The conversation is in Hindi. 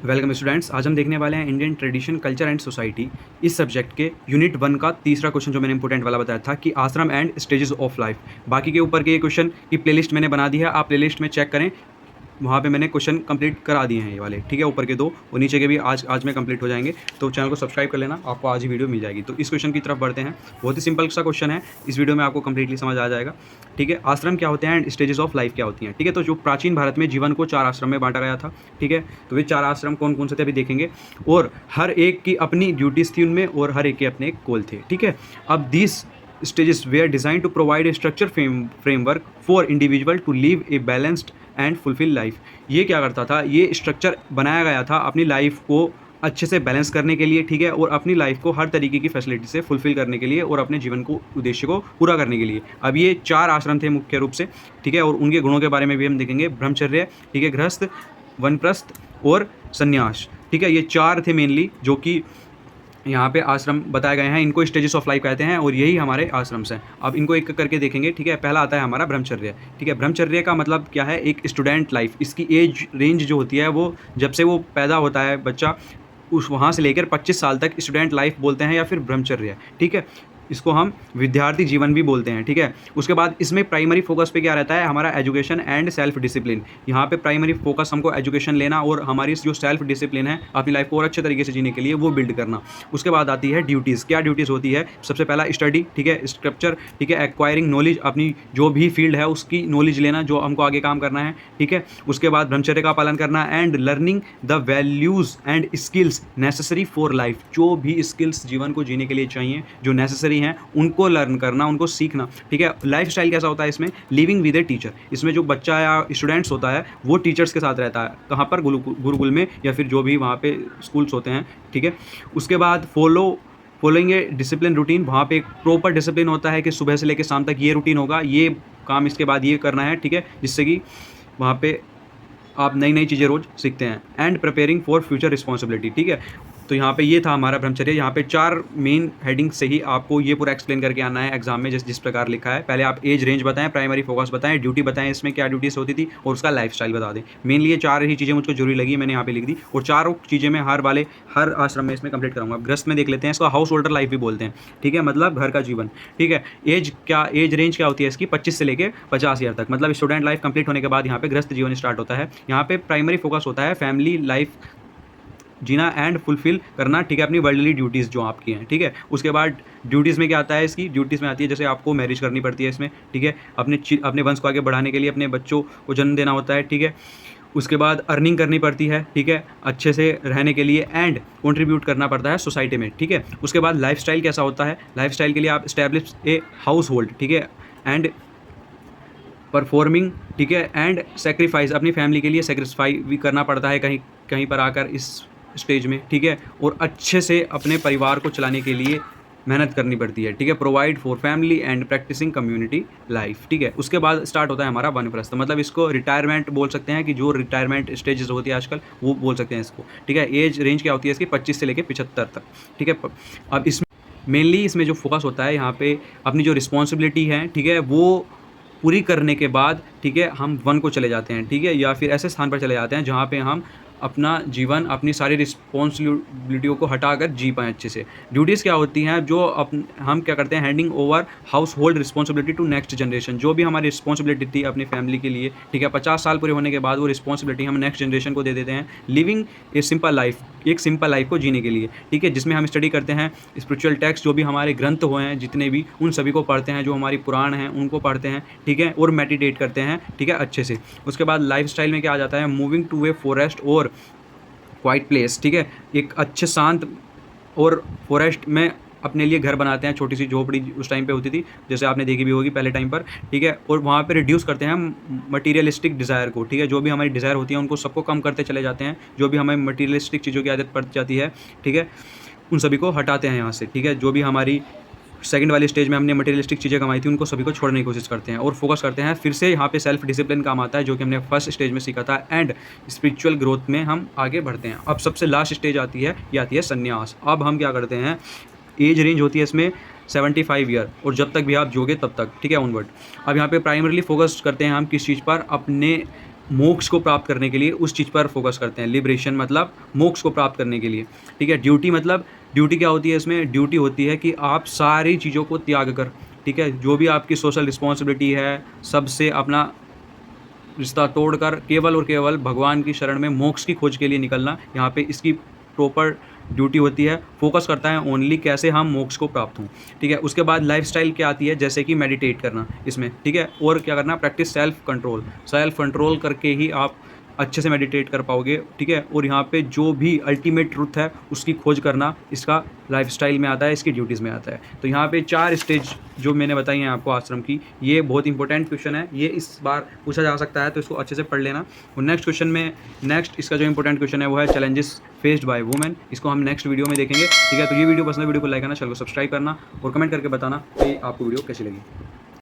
Welcome students. आज हम देखने वाले हैं Indian tradition culture and society. इस सब्जेक्ट के यूनिट 1 का तीसरा क्वेश्चन जो मैंने इंपॉर्टेंट वाला बताया था कि आश्रम एंड स्टेजेस ऑफ लाइफ। बाकी के ऊपर के ये क्वेश्चन की प्लेलिस्ट मैंने बना दी है, आप प्लेलिस्ट में चेक करें, वहाँ पे मैंने क्वेश्चन कंप्लीट करा दिए हैं ये वाले, ठीक है। ऊपर के 2 और नीचे के भी आज में कंप्लीट हो जाएंगे, तो चैनल को सब्सक्राइब कर लेना, आपको आज ही वीडियो मिल जाएगी। तो इस क्वेश्चन की तरफ बढ़ते हैं। बहुत ही सिंपल सा क्वेश्चन है, इस वीडियो में आपको कंप्लीटली समझ आ जाएगा, ठीक है। आश्रम क्या होते हैं एंड स्टेजेस ऑफ लाइफ क्या होती हैं, ठीक है। तो जो प्राचीन भारत में जीवन को 4 आश्रम में बांटा गया था, ठीक है। तो वे 4 आश्रम कौन कौन से थे अभी देखेंगे, और हर एक की अपनी ड्यूटीज़ थी उनमें, और हर एक के अपने गोल थे, ठीक है। अब this stages were designed to provide a structure framework for individual to live a balanced and fulfilled life। ये क्या करता था, ये स्ट्रक्चर बनाया गया था अपनी लाइफ को अच्छे से बैलेंस करने के लिए, ठीक है, और अपनी लाइफ को हर तरीके की फैसिलिटी से फुलफिल करने के लिए और अपने जीवन को उद्देश्य को पूरा करने के लिए। अब ये 4 आश्रम थे मुख्य रूप से, ठीक है, और उनके गुणों के बारे में भी हम देखेंगे। ब्रह्मचर्य, ठीक है, गृहस्थ, वानप्रस्थ और संन्यास, ठीक है। ये 4 थे मेनली जो कि यहाँ पे आश्रम बताए गए हैं, इनको स्टेजेस ऑफ लाइफ कहते हैं, और यही हमारे आश्रम्स हैं। अब इनको एक करके देखेंगे, ठीक है। पहला आता है हमारा ब्रह्मचर्य, ठीक है। ब्रह्मचर्य का मतलब क्या है, एक स्टूडेंट लाइफ। इसकी एज रेंज जो होती है वो जब से वो पैदा होता है बच्चा, उस वहाँ से लेकर 25 साल तक स्टूडेंट लाइफ बोलते हैं या फिर ब्रह्मचर्य, ठीक है। इसको हम विद्यार्थी जीवन भी बोलते हैं, ठीक है। उसके बाद इसमें प्राइमरी फोकस पे क्या रहता है, हमारा एजुकेशन एंड सेल्फ डिसिप्लिन। यहाँ पे प्राइमरी फोकस हमको एजुकेशन लेना और हमारी जो सेल्फ डिसिप्लिन है अपनी लाइफ को और अच्छे तरीके से जीने के लिए वो बिल्ड करना। उसके बाद आती है ड्यूटीज़। क्या ड्यूटीज़ होती है, सबसे पहला स्टडी, ठीक है, स्क्रिप्चर, ठीक है, एक्वायरिंग नॉलेज, अपनी जो भी फील्ड है उसकी नॉलेज लेना जो हमको आगे काम करना है, ठीक है। उसके बाद ब्रह्मचर्य का पालन करना and learning the values and skills necessary for life. जो भी स्किल्स जीवन को जीने के लिए चाहिए, जो नेसेसरी हैं, उनको लर्न करना, उनको सीखना, ठीक है। लाइफ स्टाइल कैसा होता है इसमें, लिविंग विद ए टीचर। इसमें जो बच्चा या स्टूडेंट्स होता है वो टीचर्स के साथ रहता है, कहाँ पर, गुरुकुल में या फिर जो भी वहाँ पे स्कूल्स होते हैं, ठीक है। उसके बाद फॉलोइंग ए डिसिप्लिन रूटीन। वहाँ पे एक प्रॉपर डिसिप्लिन होता है कि सुबह से लेकर शाम तक ये रूटीन होगा, ये काम इसके बाद ये करना है, ठीक है, जिससे कि वहाँ पे आप नई नई चीज़ें रोज़ सीखते हैं। And preparing for future responsibility, ठीक है। तो यहाँ पे ये था हमारा ब्रह्मचर्य। यहाँ पे 4 मेन हेडिंग से ही आपको ये पूरा एक्सप्लेन करके आना है एग्जाम में, जिस प्रकार लिखा है। पहले आप एज रेंज बताएं, प्राइमरी फोकस बताएं, ड्यूटी बताएं, इसमें क्या ड्यूटीज़ होती थी, और उसका लाइफ स्टाइल बता दें। मेनली ये 4 ही चीज़ें मुझको जरूरी लगी, मैंने यहाँ पे लिख दी, और चारों चीज़ें मैं हर आश्रम में इसमें कंप्लीट करूँगा। गृहस्थ में देख लेते हैं, इसको हाउस होल्डर लाइफ भी बोलते हैं, ठीक है, मतलब घर का जीवन, ठीक है। एज रेंज क्या होती है इसकी, 25 से लेकर 50 ईयर तक, मतलब स्टूडेंट लाइफ कंप्लीट होने के बाद यहाँ पे गृहस्थ जीवन स्टार्ट होता है। यहाँ पे प्राइमरी फोकस होता है फैमिली लाइफ जीना एंड फुलफिल करना, ठीक है, अपनी वर्ल्डली ड्यूटीज़ जो आपकी हैं, ठीक है। उसके बाद ड्यूटीज़ में क्या आता है, इसकी ड्यूटीज़ में आती है जैसे आपको मैरिज करनी पड़ती है इसमें, ठीक है, अपने वंश को आगे बढ़ाने के लिए अपने बच्चों को जन्म देना होता है, ठीक है। उसके बाद अर्निंग करनी पड़ती है, ठीक है, अच्छे से रहने के लिए, एंड कंट्रीब्यूट करना पड़ता है सोसाइटी में, ठीक है। उसके बाद लाइफ स्टाइल कैसा होता है, लाइफ स्टाइल के लिए आप इस्टेब्लिश ए हाउस होल्ड, ठीक है, एंड परफॉर्मिंग, ठीक है, एंड सेक्रीफाइस, अपनी फैमिली के लिए सेक्रीफाइस भी करना पड़ता है कहीं कहीं पर आकर इस स्टेज में, ठीक है, और अच्छे से अपने परिवार को चलाने के लिए मेहनत करनी पड़ती है, ठीक है। Provide for family and practising community life, ठीक है। उसके बाद स्टार्ट होता है हमारा वानप्रस्थ, मतलब इसको रिटायरमेंट बोल सकते हैं, कि जो रिटायरमेंट स्टेजेस होती है आजकल वो बोल सकते हैं इसको, ठीक है। एज रेंज क्या होती है इसकी, 25 से लेकर 75 तक, ठीक है। अब इसमें मेनली इसमें जो फोकस होता है यहाँ पे अपनी जो रिस्पॉन्सिबिलिटी है, ठीक है, वो पूरी करने के बाद, ठीक है, हम वन को चले जाते हैं, ठीक है, या फिर ऐसे स्थान पर चले जाते हैं जहाँ पे हम अपना जीवन, अपनी सारी रिस्पॉन्सिबिलिटियों को हटाकर जी पाएँ अच्छे से। ड्यूटीज़ क्या होती हैं, जो हम क्या करते हैं, handing over house hold responsibility to next generation. जो भी हमारी रिस्पॉन्सिबिलिटी थी अपनी फैमिली के लिए, ठीक है, 50 साल पूरे होने के बाद वो रिस्पॉन्सिबिलिटी हम नेक्स्ट जनरेशन को दे देते हैं। लिविंग ए सिंपल लाइफ, एक सिंपल लाइफ को जीने के लिए, ठीक है, जिसमें हम स्टडी करते हैं स्पिरिचुअल टेक्स्ट, जो भी हमारे ग्रंथ हुए हैं जितने भी, उन सभी को पढ़ते हैं, जो हमारी पुराण हैं उनको पढ़ते हैं, ठीक है, और मेडिटेट करते हैं, ठीक है, अच्छे से। उसके बाद लाइफ स्टाइल में क्या आ जाता है, मूविंग टू ए फॉरेस्ट और क्वाइट प्लेस, ठीक है, एक अच्छे शांत और फॉरेस्ट में अपने लिए घर बनाते हैं, छोटी सी झोपड़ी उस टाइम पे होती थी, जैसे आपने देखी भी होगी पहले टाइम पर, ठीक है, और वहाँ पे रिड्यूस करते हैं हम मटीरियलिस्टिक डिज़ायर को, ठीक है, जो भी हमारी डिज़ायर होती है उनको सबको कम करते चले जाते हैं, जो भी हमें मटीरियलिस्टिक चीज़ों की आदत पड़ जाती है, ठीक है, उन सभी को हटाते हैं यहाँ से, ठीक है। जो भी हमारी सेकंड वाली स्टेज में हमने मटेरियलिस्टिक चीज़ें कमाई थी उनको सभी को छोड़ने की कोशिश करते हैं और फोकस करते हैं। फिर से यहाँ पे सेल्फ डिसिप्लिन काम आता है, जो कि हमने फर्स्ट स्टेज में सीखा था, एंड स्पिरिचुअल ग्रोथ में हम आगे बढ़ते हैं। अब सबसे लास्ट स्टेज आती है, ये आती है संन्यास। अब हम क्या करते हैं, एज रेंज होती है इसमें 75 ईयर, और जब तक भी आप जोगे तब तक, ठीक है, ऑनवर्ड। अब यहाँ पे प्राइमरीली फोकस करते हैं हम किस चीज़ पर, अपने मोक्ष को प्राप्त करने के लिए उस चीज़ पर फोकस करते हैं। लिबरेशन मतलब मोक्ष को प्राप्त करने के लिए, ठीक है। ड्यूटी मतलब ड्यूटी क्या होती है इसमें? ड्यूटी होती है कि आप सारी चीज़ों को त्याग कर, ठीक है, जो भी आपकी सोशल रिस्पॉन्सिबिलिटी है, सबसे अपना रिश्ता तोड़कर केवल और केवल भगवान की शरण में मोक्ष की खोज के लिए निकलना, यहाँ पे इसकी प्रॉपर ड्यूटी होती है। फोकस करता है ओनली कैसे हम मोक्ष को प्राप्त हों, ठीक है। उसके बाद लाइफस्टाइल क्या आती है? जैसे कि मेडिटेट करना इसमें, ठीक है। और क्या करना? प्रैक्टिस सेल्फ कंट्रोल करके ही आप अच्छे से मेडिटेट कर पाओगे, ठीक है। और यहाँ पे जो भी अल्टीमेट ट्रुथ है उसकी खोज करना इसका लाइफस्टाइल में आता है, इसकी ड्यूटीज़ में आता है। तो यहाँ पे 4 स्टेज जो मैंने बताई हैं आपको आश्रम की, ये बहुत इंपॉर्टेंट क्वेश्चन है, ये इस बार पूछा जा सकता है, तो इसको अच्छे से पढ़ लेना। और नेक्स्ट क्वेश्चन में इसका जो इंपॉर्टेंट क्वेश्चन है वो है चैलेंजेस फेस्ड बाय वुमेन। इसको हम नेक्स्ट वीडियो में देखेंगे, ठीक है। तो ये वीडियो पसंद है, वीडियो को लाइक करना, चैनल को सब्सक्राइब करना और कमेंट करके बताना कि आपको वीडियो कैसी लगी।